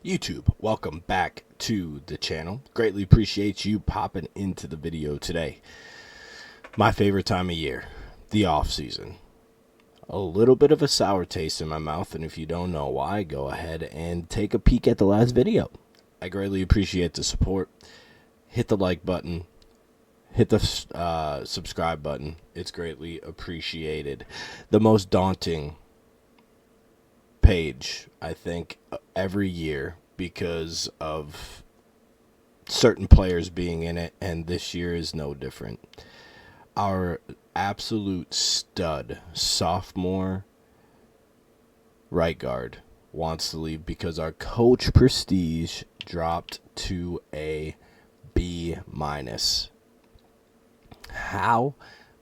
YouTube, welcome back to the channel. Greatly appreciate you popping into the video today. My favorite time of year, the off season. A little bit of a sour taste in my mouth, and if you don't know why, go ahead and take a peek at the last video. I greatly appreciate the support. Hit the like button. Hit the subscribe button. It's greatly appreciated. The most daunting page, I think, every year because of certain players being in it, and this year is no different. Our absolute stud sophomore right guard wants to leave because our coach prestige dropped to a B minus. How?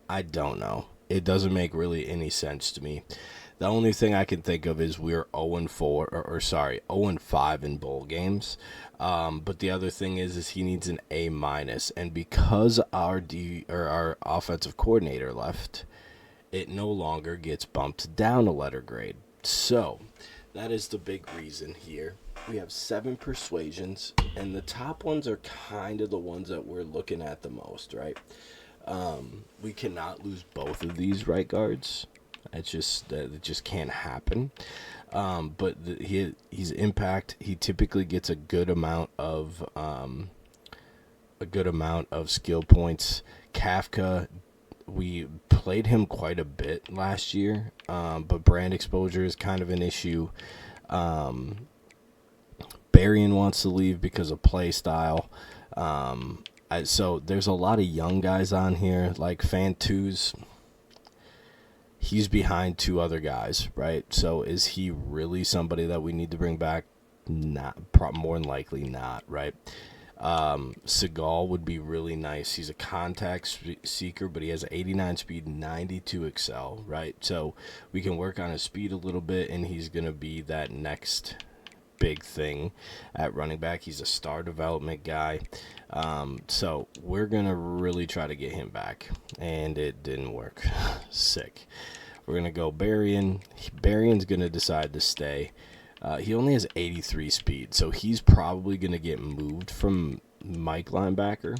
I don't know. It doesn't make really any sense to me. The only thing I can think of is we're 0-4, or 0-5 in bowl games. But the other thing is he needs an A minus, and because our offensive coordinator left, it no longer gets bumped down a letter grade. So that is the big reason here. We have 7 persuasions, and the top ones are kind of the ones that we're looking at the most, right? We cannot lose both of these right guards. It just can't happen. But he's impact. He typically gets a good amount of skill points. Kafka, we played him quite a bit last year, but brand exposure is kind of an issue. Berrien wants to leave because of play style. So there's a lot of young guys on here, like Fantu's. He's behind 2 other guys, right? So is he really somebody that we need to bring back? Not, more than likely not, right? Seagal would be really nice. He's a contact seeker, but he has 89 speed, 92 excel, right? So we can work on his speed a little bit, and he's going to be that next big thing at running back. He's a star development guy. So we're going to really try to get him back, and it didn't work. Sick. We're going to go Berrien. Berrien's going to decide to stay. He only has 83 speed, so he's probably going to get moved from Mike linebacker.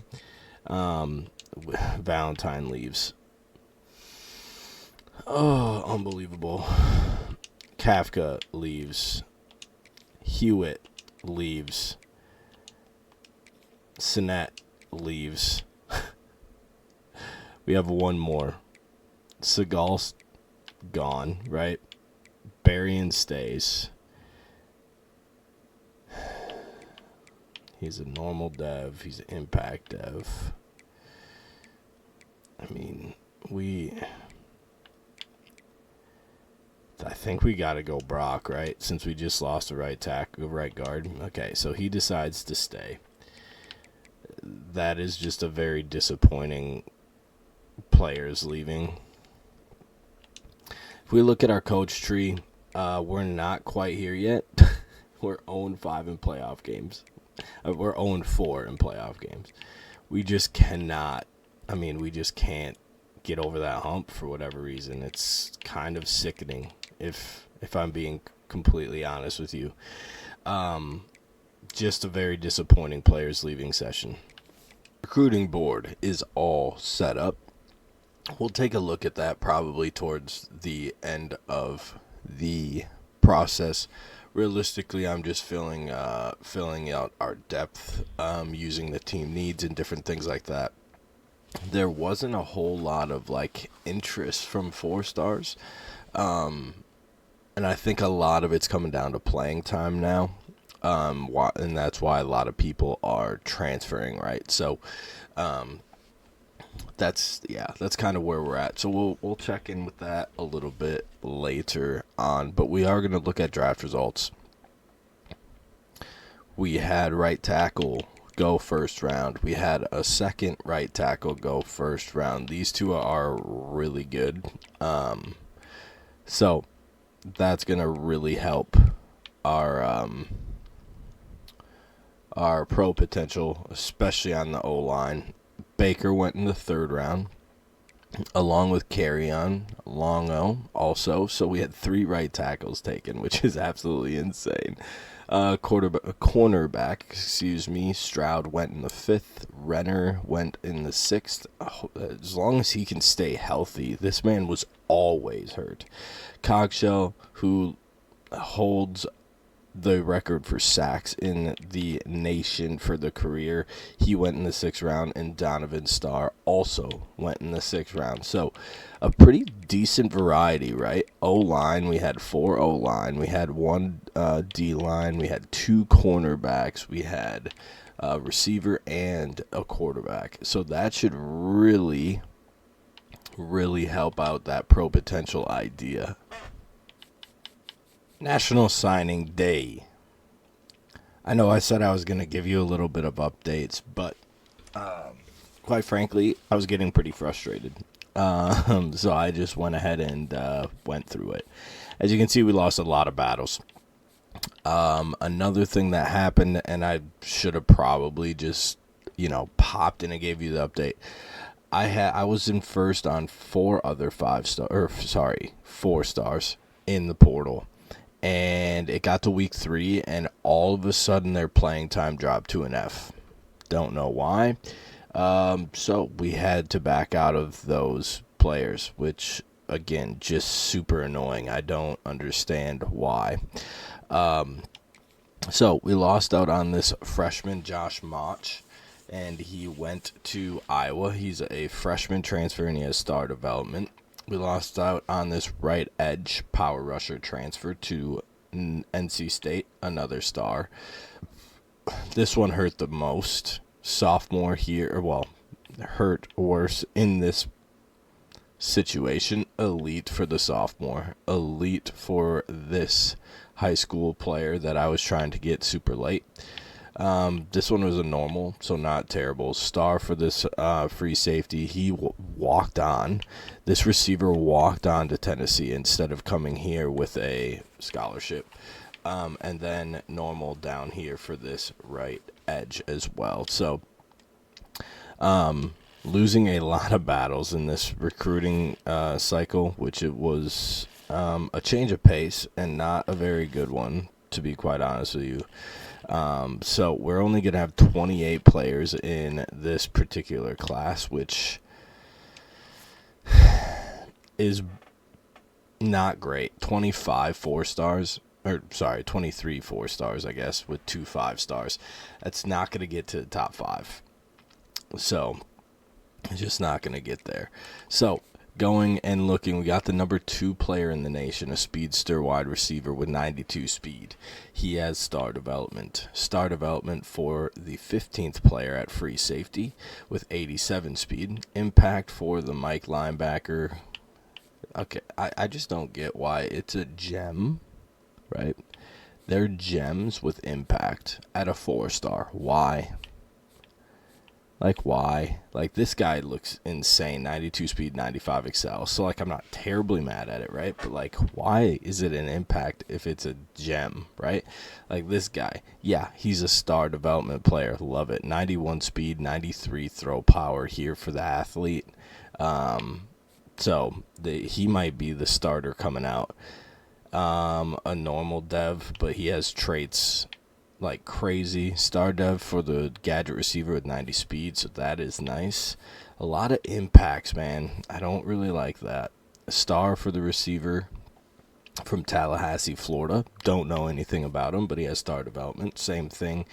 Valentine leaves. Oh, unbelievable. Kafka leaves. Hewitt leaves. Sinet leaves. We have one more. Seagal's gone, right? Berrien stays. He's a normal dev. He's an impact dev. I mean, I think we got to go Brock, right? Since we just lost a right guard. Okay, so he decides to stay. That is just a very disappointing players leaving. If we look at our coach tree, we're not quite here yet. We're 0-5 in playoff games. We're 0-4 in playoff games. We just cannot. I mean, we just can't get over that hump for whatever reason. It's kind of sickening, if I'm being completely honest with you. Just a very disappointing players leaving session. Recruiting board is all set up. We'll take a look at that probably towards the end of the process. Realistically, I'm just filling out our depth, using the team needs and different things like that. There wasn't a whole lot of interest from 4-stars, and I think a lot of it's coming down to playing time now, and that's why a lot of people are transferring, right? So that's kind of where we're at. So we'll check in with that a little bit later on, but we are going to look at draft results. We had right tackle go first round. We had a second right tackle go first round. These two are really good. So that's going to really help our pro potential, especially on the O-line. Baker went in the 3rd round, along with Carrion, Longo also. So we had 3 right tackles taken, which is absolutely insane. Cornerback, excuse me. Stroud went in the 5th. Renner went in the 6th. Oh, as long as he can stay healthy, this man was always hurt. Cogshell, who holds the record for sacks in the nation for the career, he went in the 6th round, and Donovan Starr also went in the 6th round. So a pretty decent variety, right? O-line, we had 4 O-line, we had 1 D-line, we had 2 cornerbacks, we had a receiver and a quarterback. So that should really help out that pro potential idea. National Signing Day. I know I said I was going to give you a little bit of updates, but quite frankly, I was getting pretty frustrated. So I just went ahead and went through it. As you can see, we lost a lot of battles. Another thing that happened, and I should have probably just, popped in and gave you the update. I was in first on 4 stars in the portal. And it got to week 3, and all of a sudden their playing time dropped to an F. Don't know why. So we had to back out of those players, which, again, just super annoying. I don't understand why. So we lost out on this freshman, Josh Mach, and he went to Iowa. He's a freshman transfer, and he has star development. We lost out on this right edge power rusher transfer to NC State, another star. This one hurt the most. Sophomore here, hurt worse in this situation. Elite for the sophomore. Elite for this high school player that I was trying to get super late. This one was a normal, so not terrible. Star for this free safety. He walked on. This receiver walked on to Tennessee instead of coming here with a scholarship. And then normal down here for this right edge as well. So losing a lot of battles in this recruiting cycle, which it was a change of pace and not a very good one, to be quite honest with you. So we're only going to have 28 players in this particular class, which is not great. 23 4 stars, I guess, with 2 5 stars. That's not going to get to the top 5. So it's just not going to get there. So going and looking, we got the number 2 player in the nation, a speedster wide receiver with 92 speed. He has star development. Star development for the 15th player at free safety with 87 speed. Impact for the Mike linebacker. Okay, I just don't get why it's a gem, right? They're gems with impact at a 4-star. Why? Why? This guy looks insane. 92 speed, 95 excel. So, I'm not terribly mad at it, right? But, why is it an impact if it's a gem, right? This guy, yeah, he's a star development player. Love it. 91 speed, 93 throw power here for the athlete. So, he might be the starter coming out. A normal dev, but he has traits like crazy. Star dev for the gadget receiver with 90 speed, so that is nice. A lot of impacts, man. I don't really like that. A star for the receiver from Tallahassee, Florida. Don't know anything about him, but he has star development. Same thing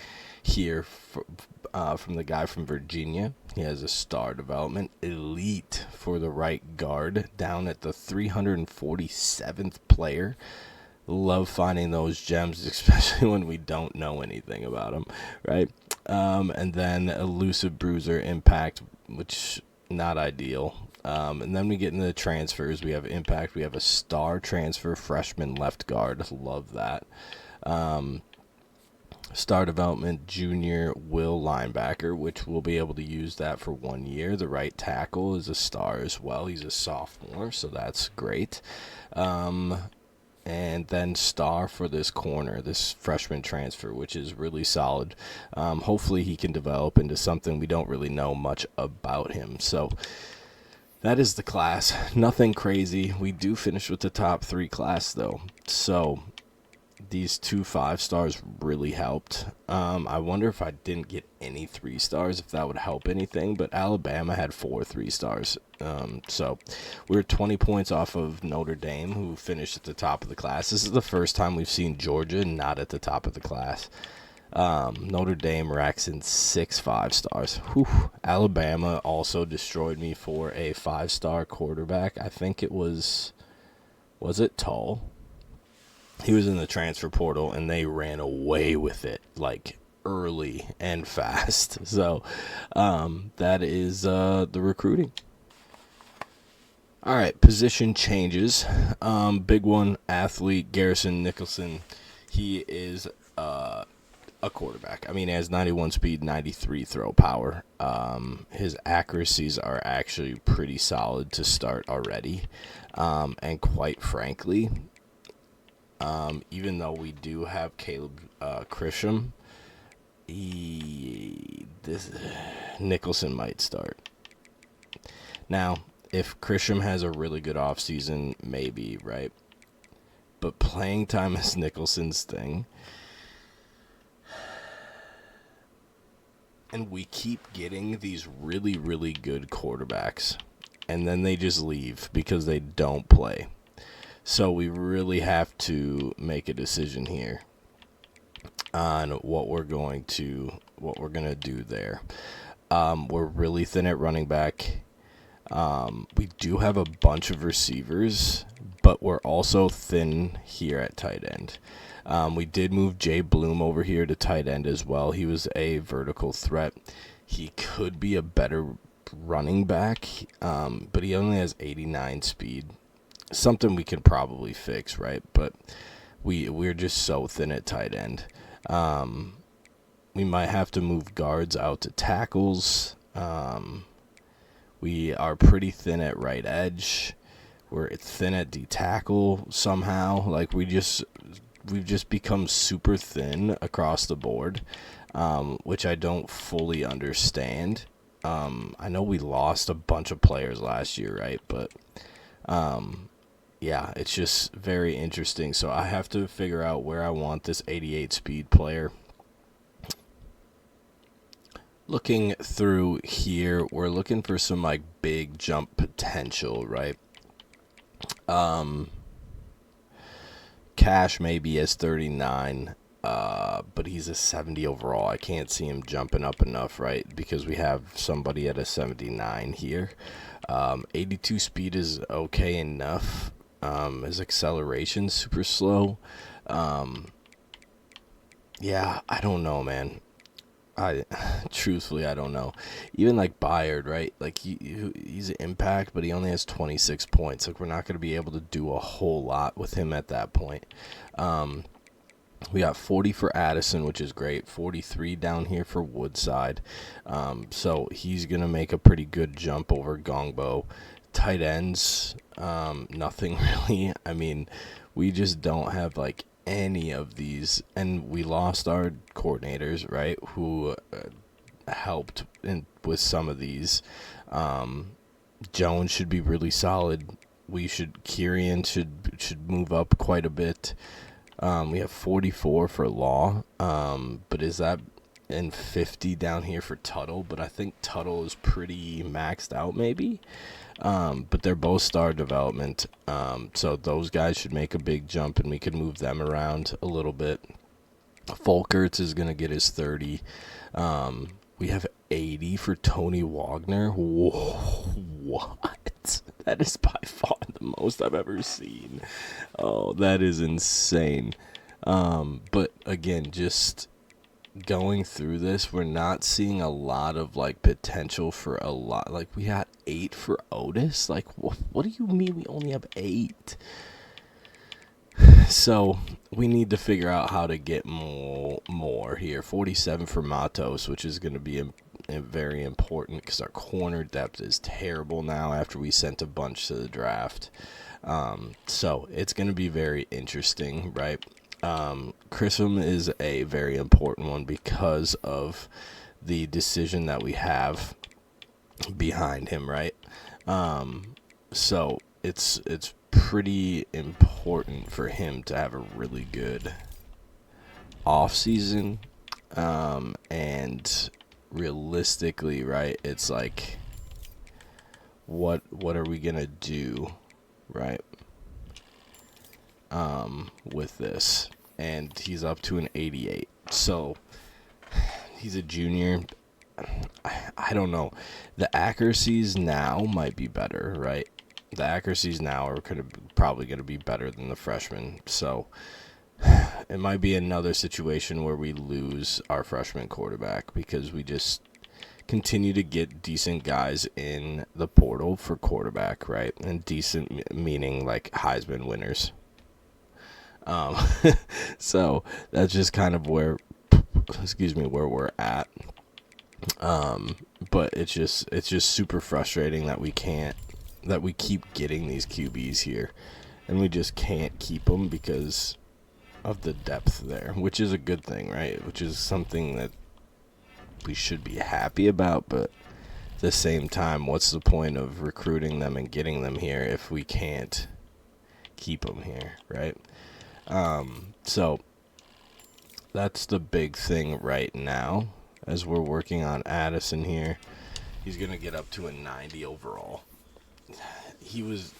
here from the guy from Virginia. He has a star development. Elite for the right guard, down at the 347th player. Love finding those gems, especially when we don't know anything about them, right? And then elusive bruiser impact, which not ideal. And then we get into the transfers. We have impact. We have a star transfer freshman left guard. Love that. Star development junior will linebacker, which we'll be able to use that for 1 year. The right tackle is a star as well. He's a sophomore, so that's great. And then star for this corner, this freshman transfer, which is really solid. Hopefully he can develop into something. We don't really know much about him. So that is the class. Nothing crazy. We do finish with the top 3 class, though. So these 2 5-stars really helped. I wonder if I didn't get any 3-stars, if that would help anything. But Alabama had 4 3-stars. So we were 20 points off of Notre Dame, who finished at the top of the class. This is the first time we've seen Georgia not at the top of the class. Notre Dame racks in 6 5-stars. Whew. Alabama also destroyed me for a 5-star quarterback. I think it was it Tull? He was in the transfer portal, and they ran away with it, like, early and fast. So, that is the recruiting. All right, position changes. Big one, athlete, Garrison Nicholson. He is a quarterback. I mean, he has 91 speed, 93 throw power. His accuracies are actually pretty solid to start already. And quite frankly, even though we do have Caleb Christian, Nicholson might start. Now, if Christian has a really good offseason, maybe, right? But playing time is Nicholson's thing. And we keep getting these really, really good quarterbacks. And then they just leave because they don't play. So we really have to make a decision here on what we're going to do there. We're really thin at running back. We do have a bunch of receivers, but we're also thin here at tight end. We did move Jay Bloom over here to tight end as well. He was a vertical threat. He could be a better running back, but he only has 89 speed. Something we can probably fix, right? But we're just so thin at tight end. We might have to move guards out to tackles. We are pretty thin at right edge. We're thin at D tackle somehow. Like we've just become super thin across the board, which I don't fully understand. I know we lost a bunch of players last year, right? But yeah, it's just very interesting. So I have to figure out where I want this 88 speed player. Looking through here, we're looking for some like big jump potential, right? Cash maybe as 39, but he's a 70 overall. I can't see him jumping up enough, right? Because we have somebody at a 79 here. 82 speed is okay enough. His acceleration super slow. Yeah, I don't know, man. Truthfully, I don't know. Even like Bayard, right? Like he's an impact, but he only has 26 points. Like we're not going to be able to do a whole lot with him at that point. We got 40 for Addison, which is great. 43 down here for Woodside. So he's going to make a pretty good jump over Gongbo. Tight ends, nothing really. I mean, we just don't have like any of these, and we lost our coordinators, right, who helped with some of these. Jones should be really solid. Kirian should move up quite a bit. We have 44 for Law, but is that in 50 down here for Tuttle? But I think Tuttle is pretty maxed out maybe. But they're both star development, so those guys should make a big jump, and we could move them around a little bit. Folkerts is going to get his 30. We have 80 for Tony Wagner. Whoa, what? That is by far the most I've ever seen. Oh, that is insane. But again, just going through this, we're not seeing a lot of like potential for a lot. Like we had 8 for Otis. Like what do you mean we only have 8? So we need to figure out how to get more here. 47 for Matos, which is going to be very important because our corner depth is terrible now after we sent a bunch to the draft. So it's going to be very interesting, right? Chrism is a very important one because of the decision that we have behind him, right? So it's pretty important for him to have a really good off season, and realistically, right, it's like, what are we gonna do, right, with this? And he's up to an 88, so he's a junior. I don't know. The accuracies now might be better, right? The accuracies now are probably going to be better than the freshman. So it might be another situation where we lose our freshman quarterback because we just continue to get decent guys in the portal for quarterback, right? And decent meaning like Heisman winners. So that's just kind of where we're at. But it's just super frustrating that we keep getting these QBs here, and we just can't keep them because of the depth there, which is a good thing, right? Which is something that we should be happy about, but at the same time, what's the point of recruiting them and getting them here if we can't keep them here, right? So that's the big thing right now as we're working on Addison here. He's going to get up to a 90 overall. He was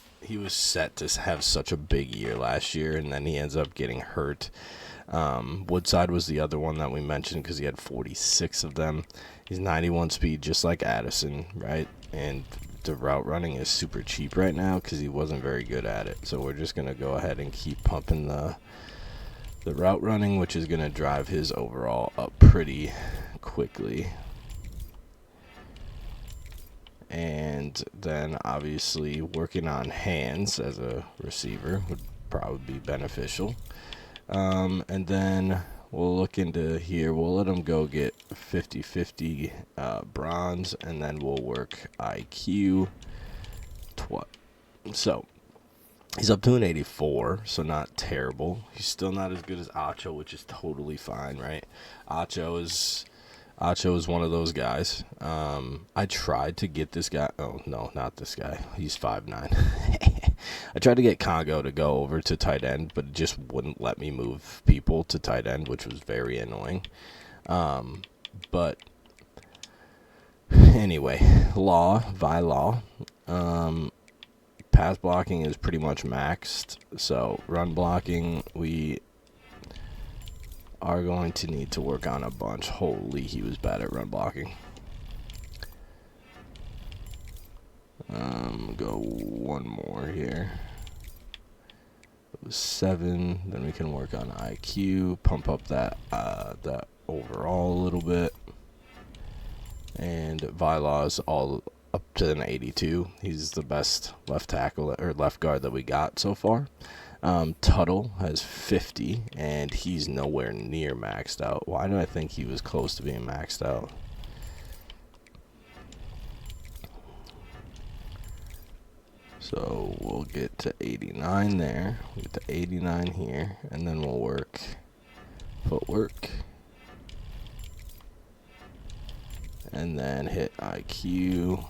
set to have such a big year last year, and then he ends up getting hurt. Woodside was the other one that we mentioned because he had 46 of them. He's 91 speed, just like Addison, right? And the route running is super cheap right now because he wasn't very good at it. So we're just going to go ahead and keep pumping the route running, which is going to drive his overall up pretty quickly. And then obviously working on hands as a receiver would probably be beneficial. And then we'll look into here. We'll let him go get 50-50 bronze, and then we'll work IQ. So he's up to an 84, so not terrible. He's still not as good as Acho, which is totally fine, right? Acho is one of those guys. I tried to get this guy. Oh, no, not this guy. He's 5'9". I tried to get Congo to go over to tight end, but it just wouldn't let me move people to tight end, which was very annoying. But anyway, Vi Law. Pass blocking is pretty much maxed. So run blocking, we are going to need to work on a bunch. Holy, he was bad at run blocking. Go one more here. It was 7. Then we can work on IQ, pump up that overall a little bit. And Vila's all up to an 82. He's the best left tackle or left guard that we got so far. Tuttle has 50, and he's nowhere near maxed out. Why do I think he was close to being maxed out? So we'll get to 89 there. We'll get to 89 here, and then we'll work footwork. And then hit IQ.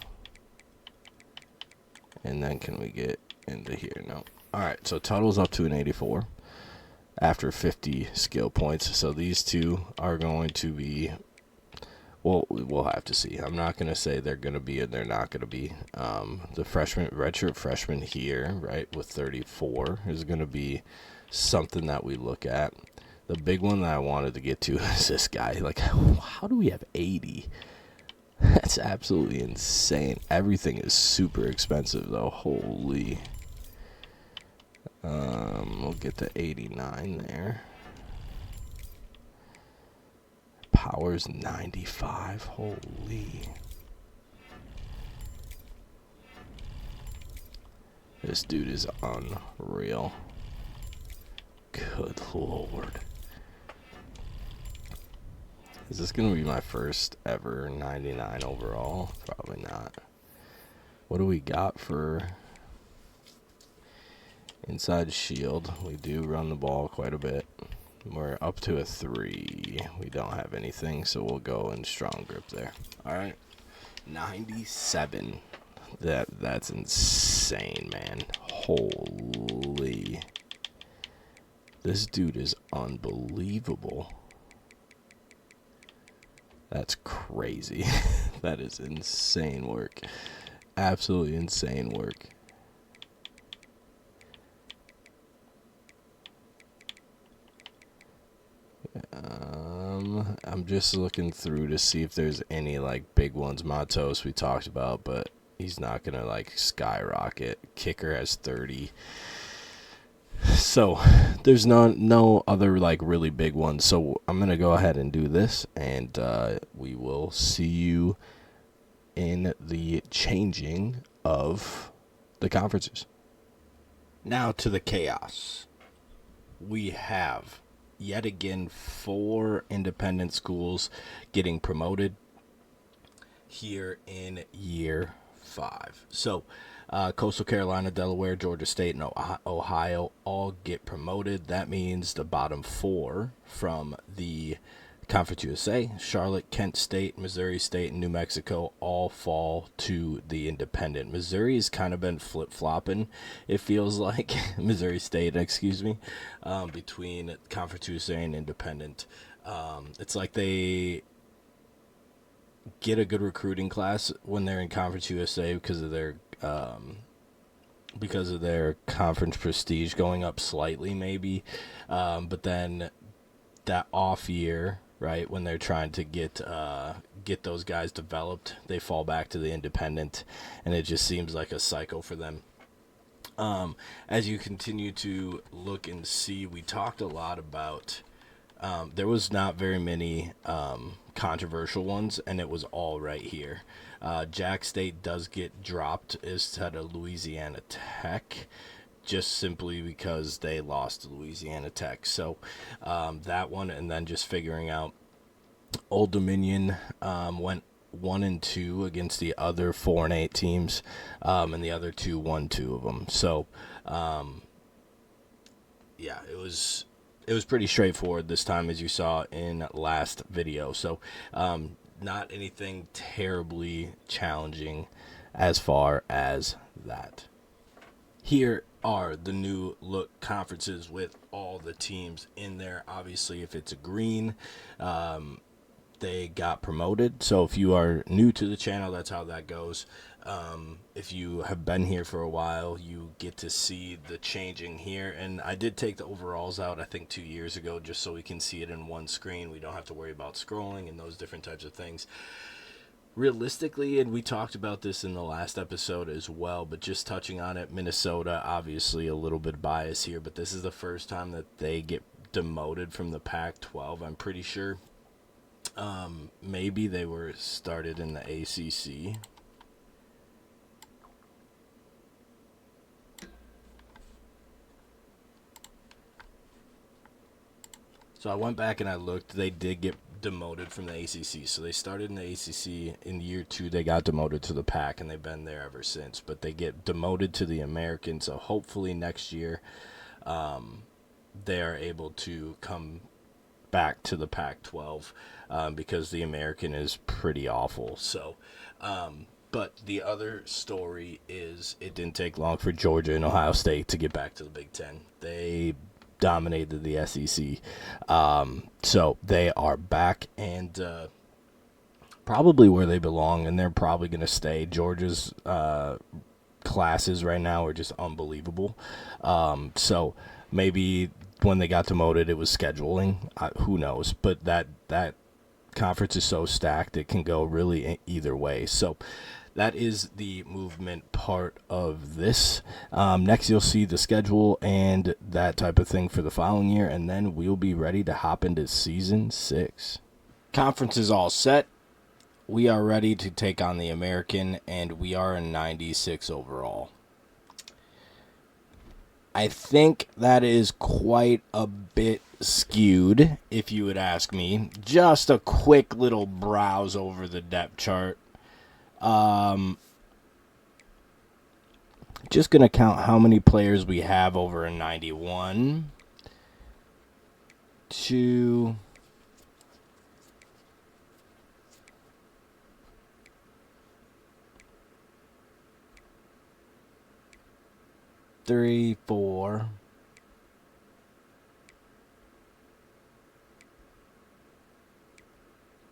And then can we get into here? No. Alright, so Tuttle's up to an 84 after 50 skill points. So these two are going to be, well, we'll have to see. I'm not going to say they're going to be and they're not going to be. The redshirt freshman here, right, with 34 is going to be something that we look at. The big one that I wanted to get to is this guy. Like, how do we have 80? That's absolutely insane. Everything is super expensive, though. Holy. We'll get to 89 there. Power's 95. Holy. This dude is unreal. Good Lord. Is this going to be my first ever 99 overall? Probably not. What do we got for inside shield? We do run the ball quite a bit. We're up to a 3. We don't have anything, so we'll go in strong grip there. All right. 97. That's insane, man. Holy. This dude is unbelievable. That's crazy. That is insane work. Absolutely insane work. I'm just looking through to see if there's any like big ones. Matos we talked about, but he's not gonna like skyrocket. Kicker has 30. So there's no other like really big ones. So I'm gonna go ahead and do this, and we will see you in the changing of the conferences. Now to the chaos. We have yet again 4 independent schools getting promoted here in year 5. So Coastal Carolina, Delaware, Georgia State, and Ohio all get promoted. That means the bottom 4 from the Conference USA, Charlotte, Kent State, Missouri State, and New Mexico all fall to the independent. Missouri has kind of been flip-flopping, it feels like. Missouri State, excuse me, between Conference USA and independent. It's like they get a good recruiting class when they're in Conference USA because of their conference prestige going up slightly, maybe. But then that off year, right, when they're trying to get those guys developed, they fall back to the independent, and it just seems like a cycle for them. As you continue to look and see, we talked a lot about there was not very many controversial ones, and it was all right here. Jack State does get dropped instead of Louisiana Tech, just simply because they lost to Louisiana Tech. So that one, and then just figuring out Old Dominion went 1-2 against the other 4-8 teams, and the other two won 2 of them. So yeah, it was pretty straightforward this time, as you saw in last video. So not anything terribly challenging as far as that. Here are the new look conferences with all the teams in there. Obviously, if it's a green, they got promoted. So if you are new to the channel, that's how that goes. If you have been here for a while, you get to see the changing here. And I did take the overalls out, I think 2 years ago, just so we can see it in one screen. We don't have to worry about scrolling and those different types of things. Realistically, and we talked about this in the last episode as well, but just touching on it, Minnesota, obviously a little bit biased here, but this is the first time that they get demoted from the Pac-12, I'm pretty sure. Maybe they were started in the ACC. So I went back and I looked. They did get demoted from the ACC. So they started in the ACC. In year 2, they got demoted to the Pac, and they've been there ever since. But they get demoted to the American. So hopefully next year they are able to come back to the Pac-12 because the American is pretty awful. So, but the other story is it didn't take long for Georgia and Ohio State to get back to the Big Ten. They dominated the SEC. So they are back and probably where they belong, and they're probably going to stay. Georgia's classes right now are just unbelievable. So maybe when they got demoted, it was scheduling. Who knows? But that conference is so stacked, it can go really either way. So that is the movement part of this. Next, you'll see the schedule and that type of thing for the following year, and then we'll be ready to hop into Season 6. Conference is all set. We are ready to take on the American, and we are in 96 overall. I think that is quite a bit skewed, if you would ask me. Just a quick little browse over the depth chart. Just going to count how many players we have over a 91. 2, 3, 4.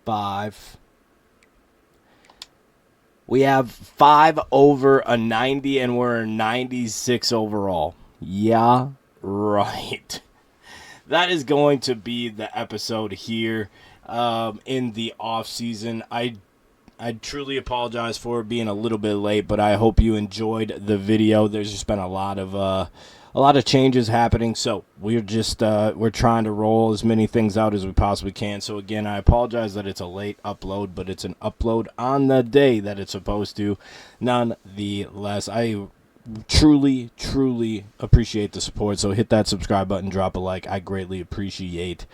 5. We have 5 over a 90, and we're a 96 overall. Yeah, right. That is going to be the episode here in the off season. I truly apologize for being a little bit late, but I hope you enjoyed the video. There's just been a lot of changes happening, so we're trying to roll as many things out as we possibly can. So again, I apologize that it's a late upload, but it's an upload on the day that it's supposed to. Nonetheless, I truly appreciate the support. So hit that subscribe button, drop a like. I greatly appreciate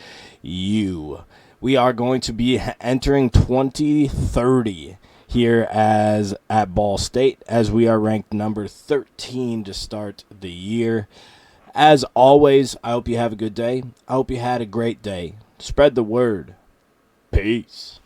you. We are going to be entering 2030 here at Ball State, as we are ranked number 13 to start the year. As always, I hope you have a good day. I hope you had a great day. Spread the word. Peace.